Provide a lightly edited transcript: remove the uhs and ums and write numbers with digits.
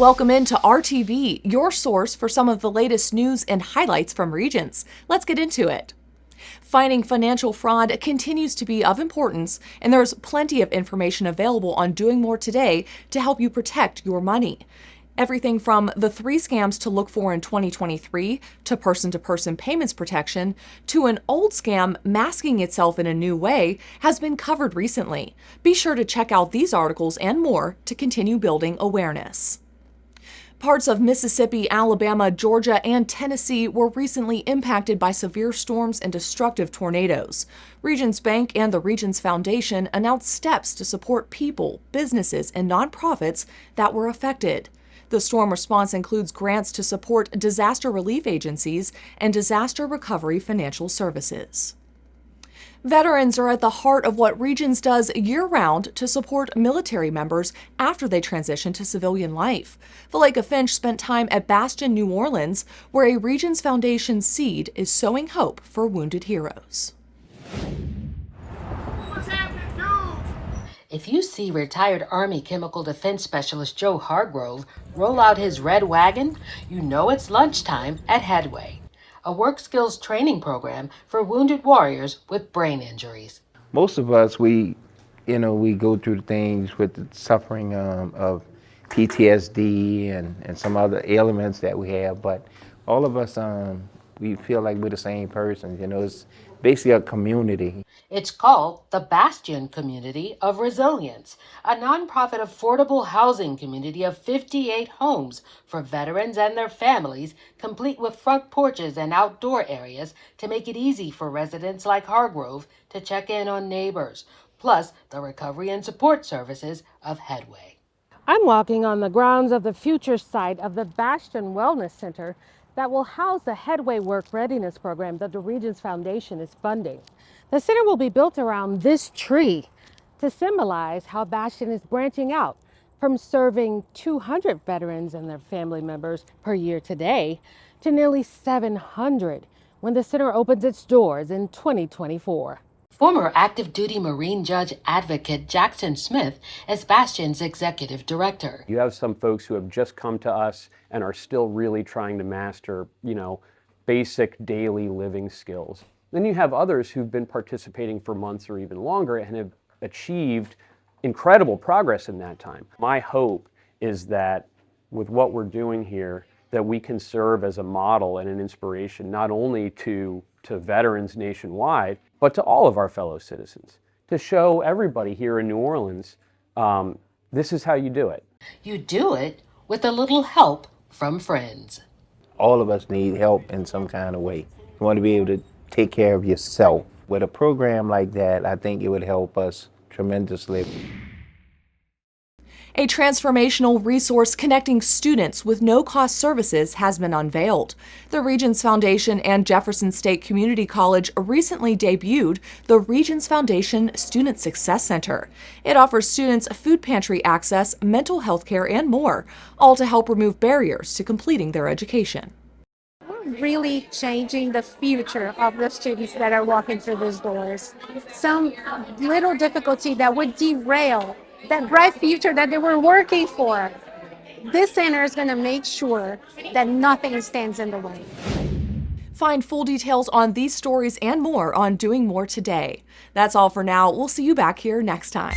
Welcome into RTV, your source for some of the latest news and highlights from Regions. Let's get into it. Fighting financial fraud continues to be of importance, and there's plenty of information available on Doing More today to help you protect your money. Everything from the 3 scams to look for in 2023 to person-to-person payments protection to an old scam masking itself in a new way has been covered recently. Be sure to check out these articles and more to continue building awareness. Parts of Mississippi, Alabama, Georgia, and Tennessee were recently impacted by severe storms and destructive tornadoes. Regions Bank and the Regions Foundation announced steps to support people, businesses, and nonprofits that were affected. The storm response includes grants to support disaster relief agencies and disaster recovery financial services. Veterans are at the heart of what Regions does year-round to support military members after they transition to civilian life. Valeka Finch spent time at Bastion, New Orleans, where a Regions Foundation seed is sowing hope for wounded heroes. If you see retired Army Chemical Defense Specialist Joe Hargrove roll out his red wagon, you know it's lunchtime at Headway, a work skills training program for wounded warriors with brain injuries. Most of us, we go through things with the suffering of PTSD and some other ailments that we have, but all of us, we feel like we're the same person. It's basically a community. It's called the Bastion Community of Resilience, a nonprofit affordable housing community of 58 homes for veterans and their families, complete with front porches and outdoor areas to make it easy for residents like Hargrove to check in on neighbors, plus the recovery and support services of Headway. I'm walking on the grounds of the future site of the Bastion Wellness Center that will house the Headway Work Readiness Program that the Regions Foundation is funding. The center will be built around this tree to symbolize how Bastion is branching out from serving 200 veterans and their family members per year today to nearly 700 when the center opens its doors in 2024. Former active duty Marine Judge Advocate Jackson Smith is Bastion's executive director. You have some folks who have just come to us and are still really trying to master, basic daily living skills. Then you have others who've been participating for months or even longer and have achieved incredible progress in that time. My hope is that with what we're doing here, that we can serve as a model and an inspiration not only to veterans nationwide, but to all of our fellow citizens, to show everybody here in New Orleans, this is how you do it. You do it with a little help from friends. All of us need help in some kind of way. You want to be able to take care of yourself. With a program like that, I think it would help us tremendously. A transformational resource connecting students with no-cost services has been unveiled. The Regions Foundation and Jefferson State Community College recently debuted the Regions Foundation Student Success Center. It offers students food pantry access, mental health care, and more, all to help remove barriers to completing their education. We're really changing the future of the students that are walking through those doors. Some little difficulty that would derail that bright future that they were working for. This center is going to make sure that nothing stands in the way. Find full details on these stories and more on Doing More today. That's all for now. We'll see you back here next time.